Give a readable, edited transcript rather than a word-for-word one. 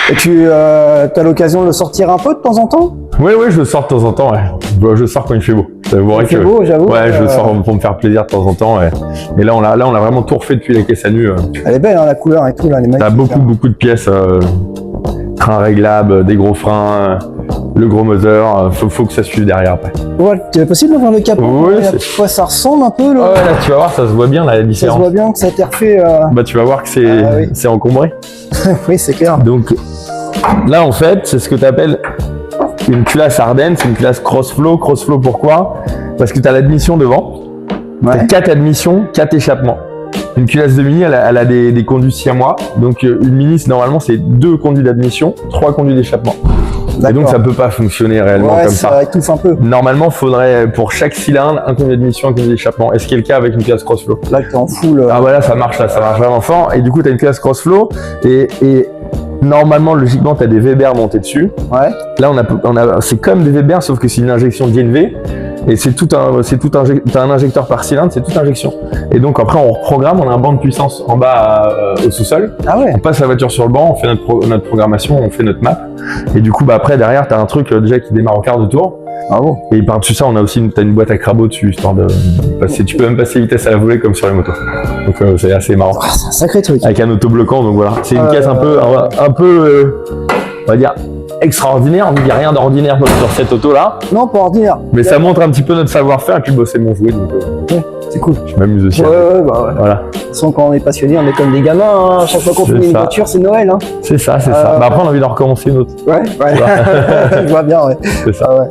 Et tu as l'occasion de le sortir un peu de temps en temps? Oui, je sors de temps en temps, ouais. Je sors quand il fait beau. Il fait beau, j'avoue. Ouais, je sors pour me faire plaisir de temps en temps. Et là, on a vraiment tout refait depuis la caisse à nu. Elle est belle, hein, la couleur et tout, là, les mecs. T'as beaucoup de pièces. Train réglable, des gros freins, le gros moteur. Faut que ça suive derrière après. Ouais, c'est possible de voir le capot? Oui, ouais, ça ressemble un peu, là. Ouais, là, tu vas voir, ça se voit bien, la différence. Ça se voit bien que ça a été refait. Bah, tu vas voir que c'est encombré. Oui, c'est clair. Donc, là, en fait, c'est ce que tu appelles une classe Ardennes, c'est une classe Crossflow. Crossflow, pourquoi? Parce que tu as l'admission devant. Ouais. Tu as 4 admissions, 4 échappements. Une culasse de mini, elle a des conduits siamois. Donc, une mini, normalement, c'est 2 conduits d'admission, 3 conduits d'échappement. Et donc, ça peut pas fonctionner réellement comme ça. Ça étouffe un peu. Normalement, il faudrait pour chaque cylindre un conduit d'admission, un conduit d'échappement. Et ce qui est le cas avec une classe Crossflow. Là, tu es en full. Ah, voilà, ça marche vraiment fort. Et du coup, tu as une classe Crossflow. Et normalement, logiquement, tu as des Weber montés dessus. Ouais. Là, c'est comme des Weber, sauf que c'est une injection DNV. Et t'as un injecteur par cylindre, c'est toute injection. Et donc après, on reprogramme, on a un banc de puissance en bas au sous-sol. Ah ouais. On passe la voiture sur le banc, on fait notre programmation, on fait notre map. Et du coup, après, derrière, t'as un truc déjà qui démarre au quart de tour. Ah bon. Et par-dessus ça, on a aussi t'as une boîte à crabot dessus, histoire de passer. Tu peux même passer vitesse à la volée comme sur les motos. Donc c'est assez marrant. Ah, c'est un sacré truc. Avec un autobloquant, donc voilà. C'est une caisse un peu, on va dire, extraordinaire. Il n'y a rien d'ordinaire sur cette auto-là. Non, pas ordinaire. Mais ça montre un petit peu notre savoir-faire et puis bosser mon jouet. Donc, ouais, c'est cool. Je m'amuse aussi. Ouais. Voilà. De toute façon, quand on est passionné, on est comme des gamins. Hein. Chaque fois qu'on finit une voiture, c'est Noël. Hein. C'est ça. Bah après, on a envie d'en recommencer une autre. Ouais. Je vois bien, ouais. C'est ça. Ah ouais.